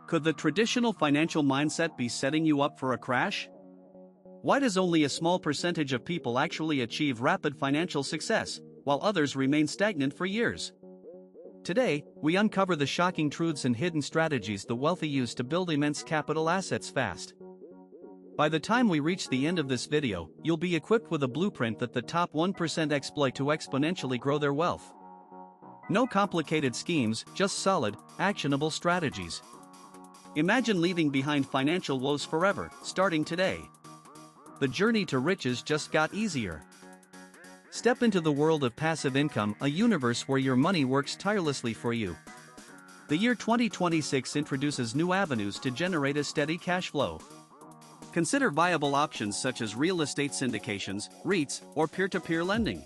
Could the traditional financial mindset be setting you up for a crash? Why does only a small percentage of people actually achieve rapid financial success, while others remain stagnant for years? Today, we uncover the shocking truths and hidden strategies the wealthy use to build immense capital assets fast. By the time we reach the end of this video, you'll be equipped with a blueprint that the top 1% exploit to exponentially grow their wealth. No complicated schemes, just solid, actionable strategies. Imagine leaving behind financial woes forever, starting today. The journey to riches just got easier. Step into the world of passive income, a universe where your money works tirelessly for you. The year 2026 introduces new avenues to generate a steady cash flow. Consider viable options such as real estate syndications, REITs, or peer-to-peer lending.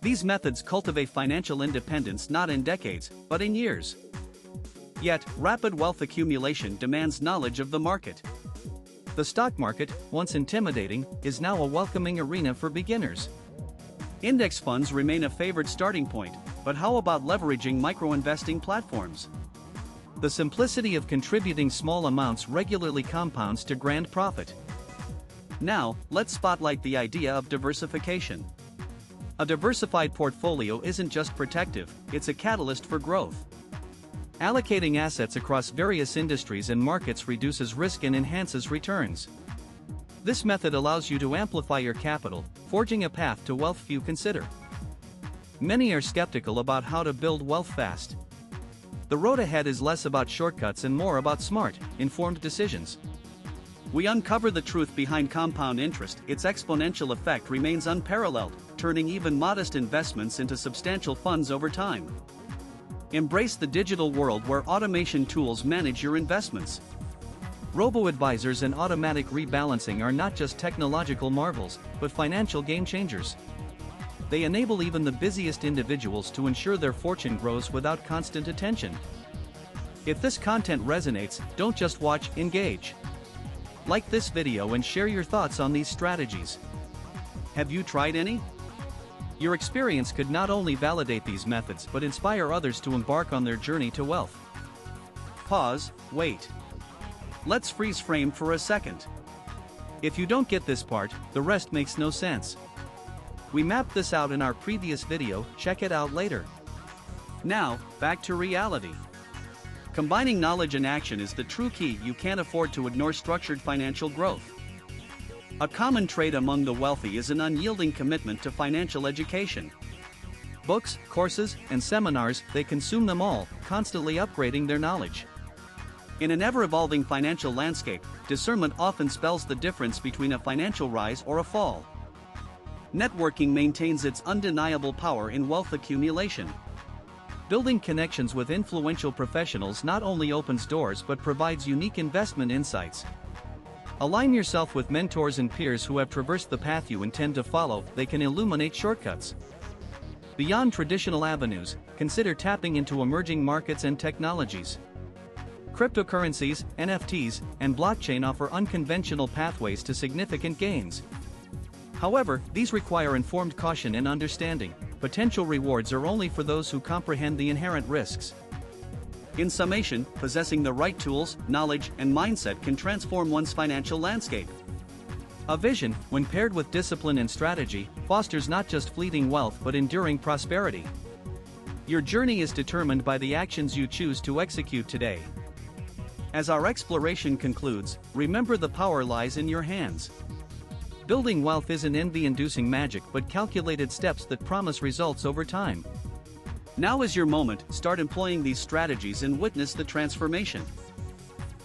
These methods cultivate financial independence not in decades, but in years. Yet, rapid wealth accumulation demands knowledge of the market. The stock market, once intimidating, is now a welcoming arena for beginners. Index funds remain a favored starting point, but how about leveraging micro-investing platforms? The simplicity of contributing small amounts regularly compounds to grand profit. Now, let's spotlight the idea of diversification. A diversified portfolio isn't just protective, it's a catalyst for growth. Allocating assets across various industries and markets reduces risk and enhances returns. This method allows you to amplify your capital, forging a path to wealth few consider. Many are skeptical about how to build wealth fast. The road ahead is less about shortcuts and more about smart, informed decisions. We uncover the truth behind compound interest. Its exponential effect remains unparalleled, turning even modest investments into substantial funds over time. Embrace the digital world where automation tools manage your investments. Robo-advisors and automatic rebalancing are not just technological marvels, but financial game changers. They enable even the busiest individuals to ensure their fortune grows without constant attention. If this content resonates, don't just watch, engage. Like this video and share your thoughts on these strategies. Have you tried any? Your experience could not only validate these methods but inspire others to embark on their journey to wealth. Pause, wait. Let's freeze frame for a second. If you don't get this part, the rest makes no sense. We mapped this out in our previous video, check it out later. Now, back to reality. Combining knowledge and action is the true key. You can't afford to ignore structured financial growth. A common trait among the wealthy is an unyielding commitment to financial education. Books, courses, and seminars, they consume them all, constantly upgrading their knowledge. In an ever-evolving financial landscape, discernment often spells the difference between a financial rise or a fall. Networking maintains its undeniable power in wealth accumulation. Building connections with influential professionals not only opens doors but provides unique investment insights. Align yourself with mentors and peers who have traversed the path you intend to follow. They can illuminate shortcuts. Beyond traditional avenues, consider tapping into emerging markets and technologies. Cryptocurrencies, NFTs, and blockchain offer unconventional pathways to significant gains. However, these require informed caution and understanding. Potential rewards are only for those who comprehend the inherent risks. In summation, possessing the right tools, knowledge, and mindset can transform one's financial landscape. A vision, when paired with discipline and strategy, fosters not just fleeting wealth but enduring prosperity. Your journey is determined by the actions you choose to execute today. As our exploration concludes, remember the power lies in your hands. Building wealth isn't envy-inducing magic but calculated steps that promise results over time. Now is your moment. Start employing these strategies and witness the transformation.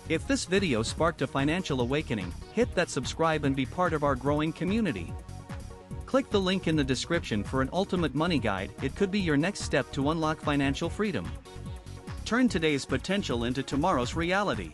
If this video sparked a financial awakening, hit that subscribe and be part of our growing community. Click the link in the description for an ultimate money guide. It could be your next step to unlock financial freedom. Turn today's potential into tomorrow's reality.